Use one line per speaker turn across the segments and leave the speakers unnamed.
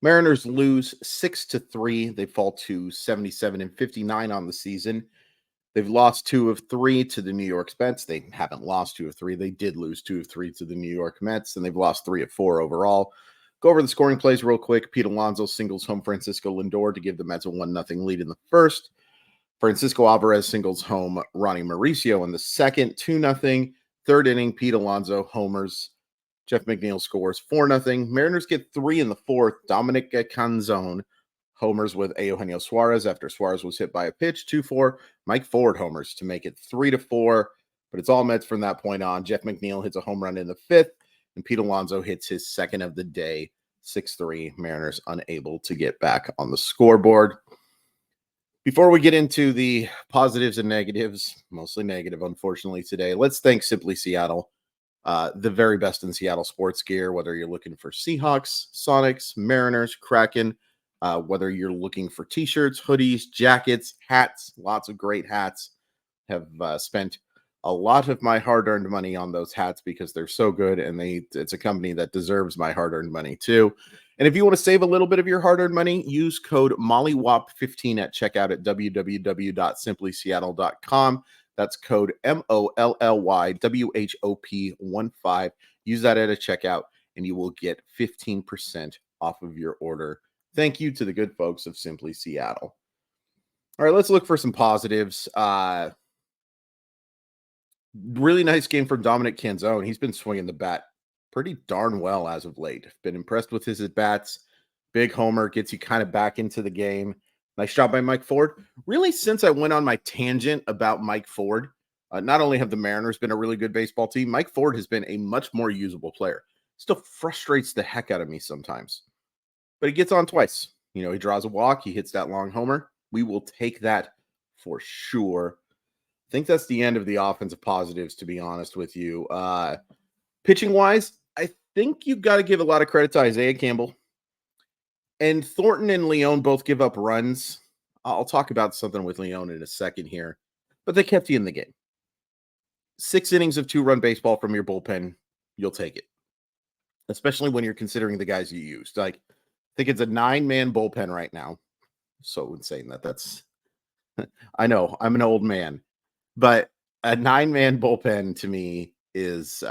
Mariners lose 6-3. They fall to 77-59 on the season. They've lost 2 of 3 to the New York Mets. They haven't lost 2 of 3. They did lose 2 of 3 to the New York Mets, and they've lost 3 of 4 overall. Go over the scoring plays real quick. Pete Alonso singles home Francisco Lindor to give the Mets a 1-0 lead in the first. Francisco Alvarez singles home Ronnie Mauricio in the second, 2-0. Third inning, Pete Alonso homers. Jeff McNeil scores 4-0. Mariners get 3 in the fourth. Dominic Canzone homers with Eugenio Suarez after Suarez was hit by a pitch. 2-4. Mike Ford homers to make it 3-4. But it's all Mets from that point on. Jeff McNeil hits a home run in the fifth, and Pete Alonso hits his second of the day. 6-3. Mariners unable to get back on the scoreboard. Before we get into the positives and negatives, mostly negative, unfortunately, today, let's thank Simply Seattle, the very best in Seattle sports gear, whether you're looking for Seahawks, Sonics, Mariners, Kraken, whether you're looking for t-shirts, hoodies, jackets, hats, lots of great hats. Have spent a lot of my hard-earned money on those hats because they're so good, and it's a company that deserves my hard-earned money too. And if you want to save a little bit of your hard-earned money, use code MOLLYWOP15 at checkout at www.simplyseattle.com. That's code MOLLYWHOP15. Use that at a checkout, and you will get 15% off of your order. Thank you to the good folks of Simply Seattle. All right, let's look for some positives. Really nice game from Dominic Canzone. He's been swinging the bat pretty darn well as of late. Been impressed with his at-bats. Big homer, gets you kind of back into the game. Nice job by Mike Ford. Really, since I went on my tangent about Mike Ford, not only have the Mariners been a really good baseball team, Mike Ford has been a much more usable player. Still frustrates the heck out of me sometimes. But he gets on twice. He draws a walk. He hits that long homer. We will take that for sure. I think that's the end of the offensive positives, to be honest with you. Pitching-wise, I think you've got to give a lot of credit to Isaiah Campbell. And Thornton and Leone both give up runs. I'll talk about something with Leone in a second here. But they kept you in the game. 6 innings of 2-run baseball from your bullpen, you'll take it. Especially when you're considering the guys you used. I think it's a 9-man bullpen right now. So insane that's... I know, I'm an old man. But a 9-man bullpen to me is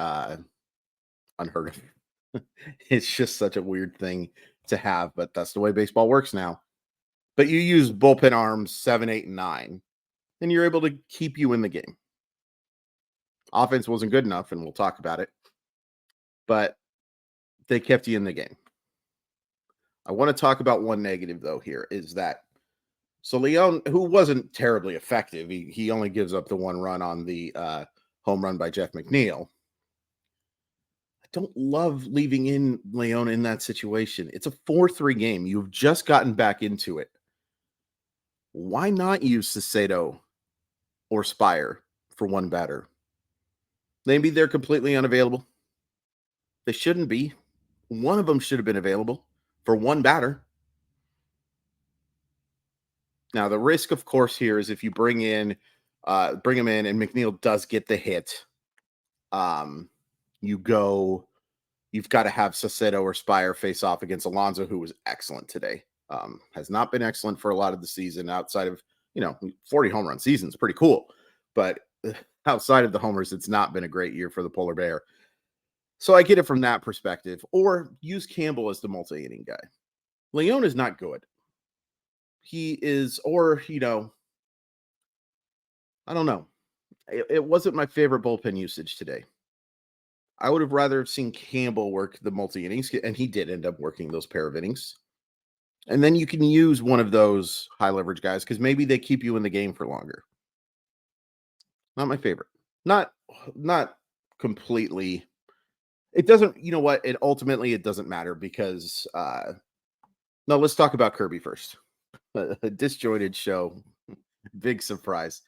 unheard of. It's just such a weird thing to have, but that's the way baseball works now. But you use bullpen arms 7, 8, and 9, and you're able to keep you in the game. Offense wasn't good enough, and we'll talk about it, but they kept you in the game. I want to talk about one negative, though, here, is that so Leone, who wasn't terribly effective, he only gives up the 1 run on the home run by Jeff McNeil. I don't love leaving in Leone in that situation. It's a 4-3 game. You've just gotten back into it. Why not use Cicero or Spire for one batter? Maybe they're completely unavailable. They shouldn't be. One of them should have been available for one batter. Now, the risk, of course, here is if you bring him in, and McNeil does get the hit, you've got to have Cicero or Spire face off against Alonso, who was excellent today. Has not been excellent for a lot of the season outside of, 40 home run season is pretty cool. But outside of the homers, it's not been a great year for the Polar Bear. So I get it from that perspective. Or use Campbell as the multi-inning guy. Leone is not good. He is, or, I don't know. It wasn't my favorite bullpen usage today. I would have rather seen Campbell work the multi-innings, and he did end up working those pair of innings. And then you can use one of those high-leverage guys because maybe they keep you in the game for longer. Not my favorite. Not completely. It doesn't, ultimately it doesn't matter because, no, let's talk about Kirby first. A disjointed show. Big surprise.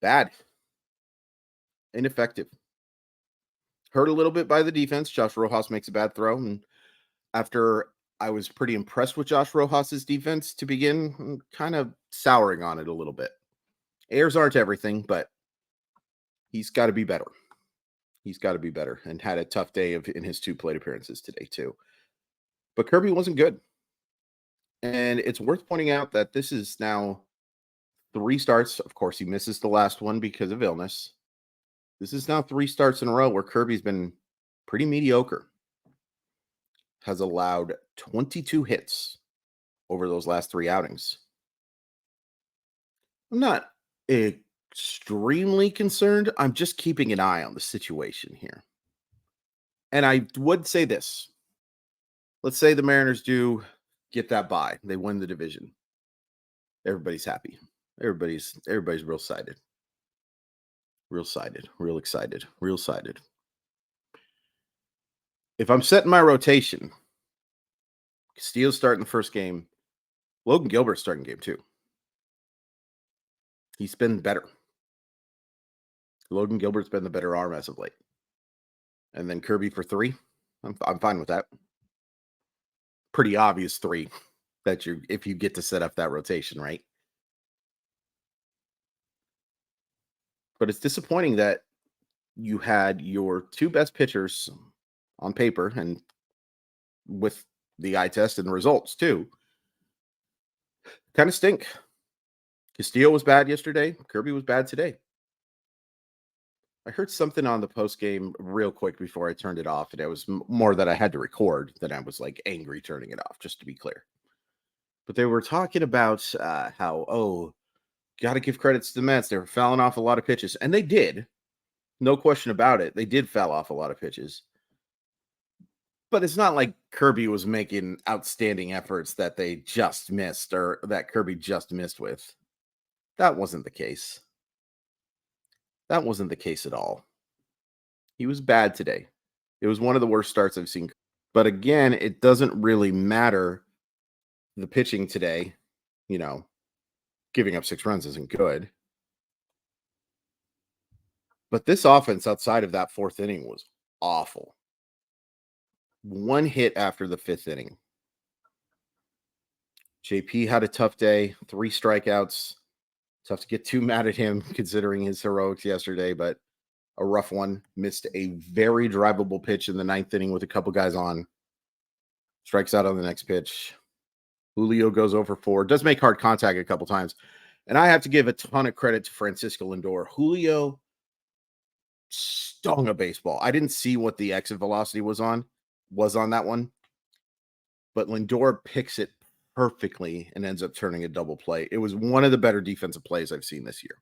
Bad. Ineffective. Hurt a little bit by the defense. Josh Rojas makes a bad throw. And after I was pretty impressed with Josh Rojas's defense to begin, I'm kind of souring on it a little bit. Airs aren't everything, but he's got to be better. He's got to be better and had a tough day in his 2 plate appearances today too. but Kirby wasn't good. And it's worth pointing out that this is now 3 starts. Of course, he misses the last one because of illness. This is now 3 starts in a row where Kirby's been pretty mediocre. Has allowed 22 hits over those last 3 outings. I'm not extremely concerned. I'm just keeping an eye on the situation here. And I would say this. Let's say the Mariners do get that bye. They win the division. Everybody's happy. Everybody's real excited. Real excited. Real excited. Real excited. If I'm setting my rotation, Castillo's starting the first game. Logan Gilbert's starting game 2. He's been better. Logan Gilbert's been the better arm as of late. And then Kirby for 3. I'm fine with that. Pretty obvious 3 that if you get to set up that rotation, right? But it's disappointing that you had your 2 best pitchers on paper and with the eye test and the results too kind of stink. Castillo was bad yesterday. Kirby was bad today. I heard something on the post game real quick before I turned it off, and it was more that I had to record than I was like angry turning it off, just to be clear. But they were talking about how, got to give credits to the Mets. They were fouling off a lot of pitches, and they did. No question about it. They did foul off a lot of pitches. But it's not like Kirby was making outstanding efforts that they just missed or that Kirby just missed with. That wasn't the case. That wasn't the case at all. He was bad today. It was one of the worst starts I've seen. But again, it doesn't really matter. The pitching today, giving up 6 runs isn't good. But this offense outside of that 4th inning was awful. 1 hit after the 5th inning. JP had a tough day, 3 strikeouts. Tough to get too mad at him considering his heroics yesterday, but a rough one. Missed a very drivable pitch in the 9th inning with a couple guys on. Strikes out on the next pitch. Julio goes over 4. Does make hard contact a couple times. And I have to give a ton of credit to Francisco Lindor. Julio stung a baseball. I didn't see what the exit velocity was on that one. But Lindor picks it perfectly and ends up turning a double play. It was one of the better defensive plays I've seen this year.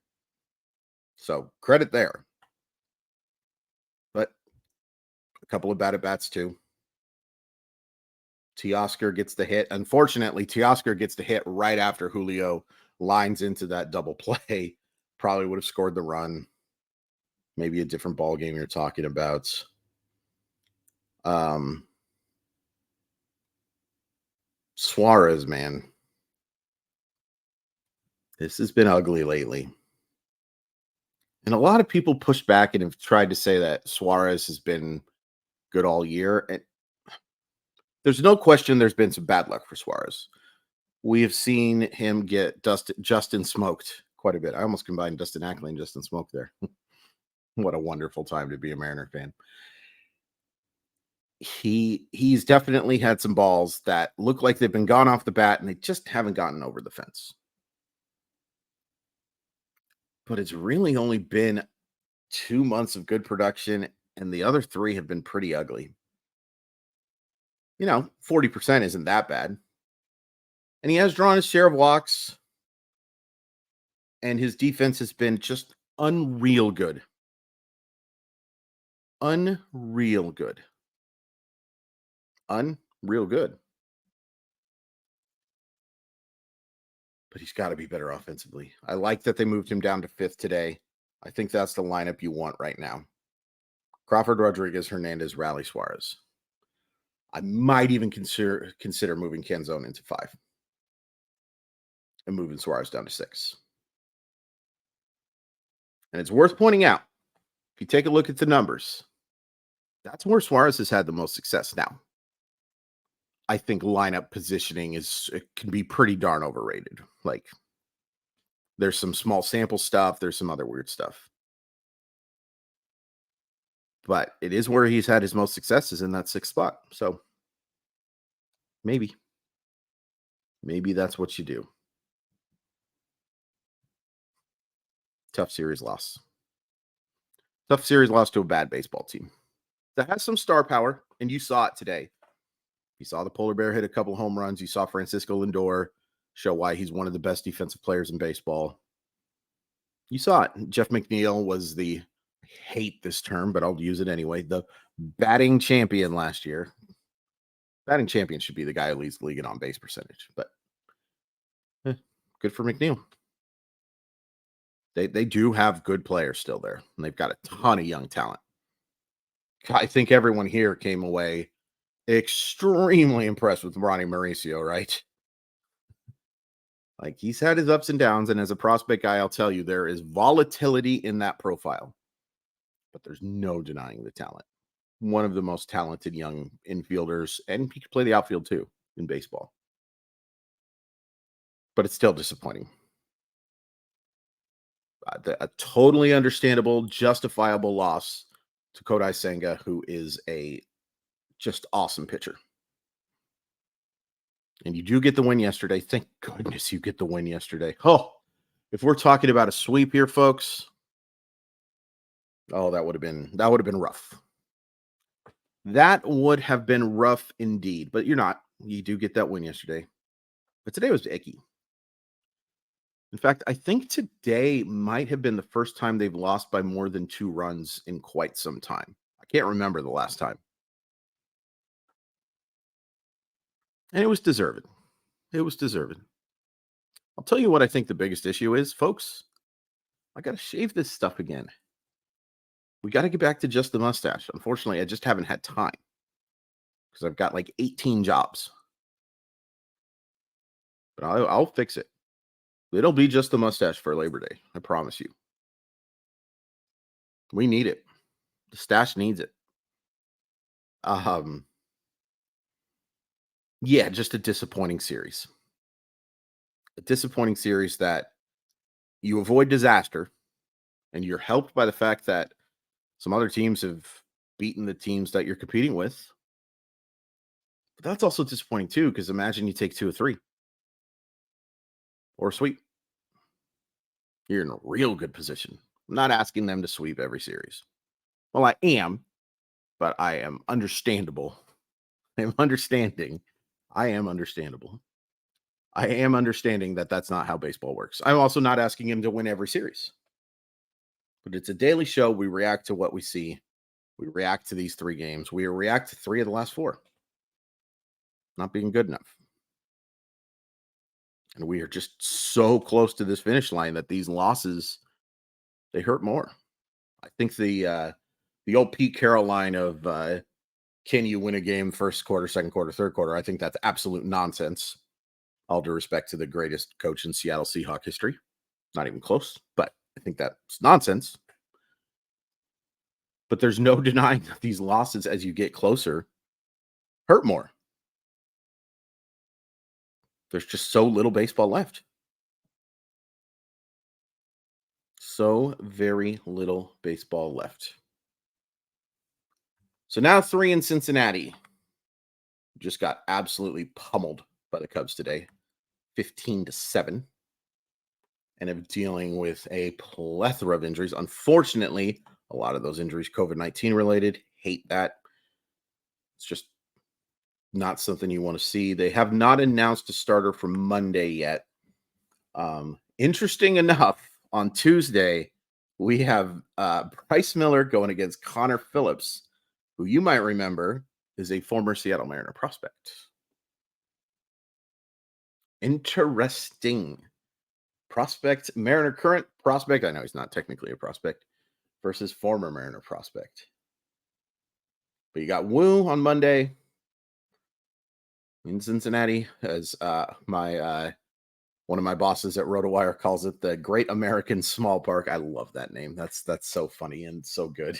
So credit there. But a couple of bad at-bats too. Teoscar gets the hit. Unfortunately, Teoscar gets the hit right after Julio lines into that double play. Probably would have scored the run. Maybe a different ball game you're talking about. Suarez, man. This has been ugly lately. And a lot of people push back and have tried to say that Suarez has been good all year. And there's no question there's been some bad luck for Suarez. We have seen him get Justin smoked quite a bit. I almost combined Dustin Ackley and Justin Smoke there. What a wonderful time to be a Mariner fan. He's definitely had some balls that look like they've been gone off the bat and they just haven't gotten over the fence. But it's really only been 2 months of good production, and the other 3 have been pretty ugly. 40% isn't that bad. And he has drawn his share of walks, and his defense has been just unreal good. Unreal good. Unreal good. But he's got to be better offensively. I like that they moved him down to 5th today. I think that's the lineup you want right now. Crawford, Rodriguez, Hernandez, Raleigh, Suarez. I might even consider moving Canzone into 5 and moving Suarez down to 6. And it's worth pointing out, if you take a look at the numbers, that's where Suarez has had the most success now. I think lineup positioning can be pretty darn overrated. Like, there's some small sample stuff. There's some other weird stuff. But it is where he's had his most successes in that 6th spot. So Maybe. Maybe that's what you do. Tough series loss. Tough series loss to a bad baseball team that has some star power, and you saw it today. You saw the polar bear hit a couple home runs. You saw Francisco Lindor show why he's one of the best defensive players in baseball. You saw it. Jeff McNeil was the, I hate this term, but I'll use it anyway, the batting champion last year. Batting champion should be the guy who leads the league in on base percentage, but good for McNeil. They do have good players still there, and they've got a ton of young talent. I think everyone here came away extremely impressed with Ronnie Mauricio, right? Like, he's had his ups and downs, and as a prospect guy, I'll tell you, there is volatility in that profile, but there's no denying the talent. One of the most talented young infielders, and he could play the outfield too in baseball. But it's still disappointing. A totally understandable, justifiable loss to Kodai Senga, who is a just awesome pitcher. And you do get the win yesterday. Thank goodness you get the win yesterday. Oh, if we're talking about a sweep here, folks, oh, that would have been rough. That would have been rough indeed. But you're not. You do get that win yesterday. But today was icky. In fact, I think today might have been the first time they've lost by more than 2 runs in quite some time. I can't remember the last time. And it was deserved. It was deserved. I'll tell you what I think the biggest issue is, folks. I got to shave this stuff again. We got to get back to just the mustache. Unfortunately, I just haven't had time because I've got like 18 jobs. But I'll fix it. It'll be just the mustache for Labor Day. I promise you. We need it. The stash needs it. Yeah, just a disappointing series. A disappointing series that you avoid disaster, and you're helped by the fact that some other teams have beaten the teams that you're competing with. But that's also disappointing too, because imagine you take 2 or 3 or a sweep. You're in a real good position. I'm not asking them to sweep every series. Well, I am, but I am understandable. I'm understanding. I am understandable. I am understanding that that's not how baseball works. I'm also not asking him to win every series. But it's a daily show. We react to what we see. We react to these 3 games. We react to 3 of the last 4. Not being good enough. And we are just so close to this finish line that these losses, they hurt more. I think the old Pete Carroll line of can you win a game first quarter, second quarter, third quarter? I think that's absolute nonsense. All due respect to the greatest coach in Seattle Seahawks history. Not even close, but I think that's nonsense. But there's no denying that these losses, as you get closer, hurt more. There's just so little baseball left. So very little baseball left. So now 3 in Cincinnati. Just got absolutely pummeled by the Cubs today, 15-7. And of dealing with a plethora of injuries. Unfortunately, a lot of those injuries COVID-19 related. Hate that. It's just not something you want to see. They have not announced a starter for Monday yet. Interesting enough, on Tuesday, we have Bryce Miller going against Connor Phillips, who you might remember is a former Seattle Mariner prospect. Interesting. Prospect, Mariner current prospect. I know he's not technically a prospect versus former Mariner prospect. But you got Wu on Monday in Cincinnati, as my one of my bosses at RotoWire calls it the Great American Small Park. I love that name. That's so funny and so good.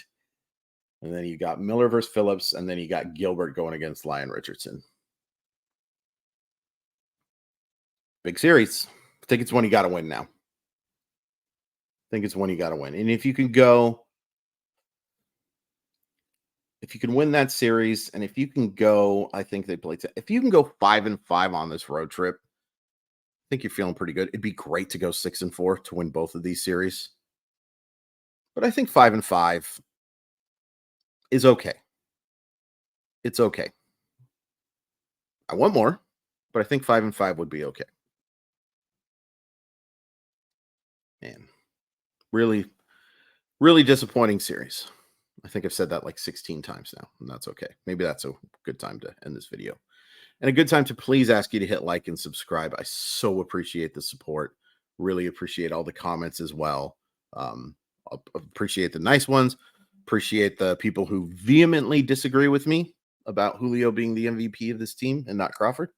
And then you got Miller versus Phillips, and then you got Gilbert going against Lyon Richardson. Big series. I think it's one you got to win now. And if you can go if you can win that series, and if you can go, I think they played. If you can go 5-5 on this road trip, I think you're feeling pretty good. It'd be great to go 6-4 to win both of these series, but I think 5-5 is okay. It's okay. I want more, but I think 5-5 would be okay. Man, really, really disappointing series. I think I've said that like 16 times now, and that's okay. Maybe that's a good time to end this video. And a good time to please ask you to hit like and subscribe. I so appreciate the support. Really appreciate all the comments as well. Appreciate the nice ones. Appreciate the people who vehemently disagree with me about Julio being the MVP of this team and not Crawford.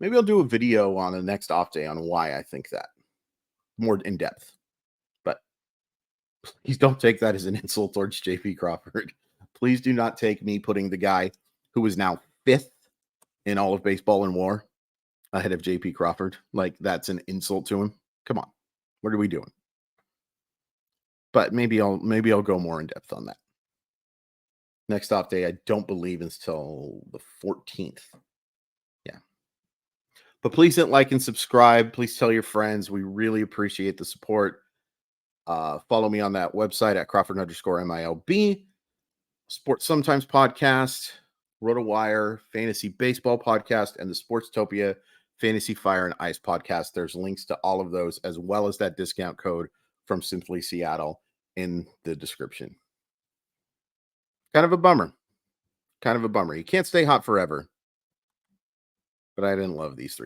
Maybe I'll do a video on the next off day on why I think that more in depth. But please don't take that as an insult towards JP Crawford. Please do not take me putting the guy who is now 5th in all of baseball and WAR ahead of JP Crawford. Like, that's an insult to him. Come on. What are we doing? But maybe I'll go more in depth on that. Next off day, I don't believe until the 14th. Yeah. But please hit like and subscribe. Please tell your friends. We really appreciate the support. Follow me on that website at Crawford_MILB. Sports Sometimes podcast, RotoWire, Fantasy Baseball podcast, and the Sportstopia Fantasy Fire and Ice podcast. There's links to all of those, as well as that discount code from Simply Seattle in the description. Kind of a bummer. Kind of a bummer. You can't stay hot forever. But I didn't love these three.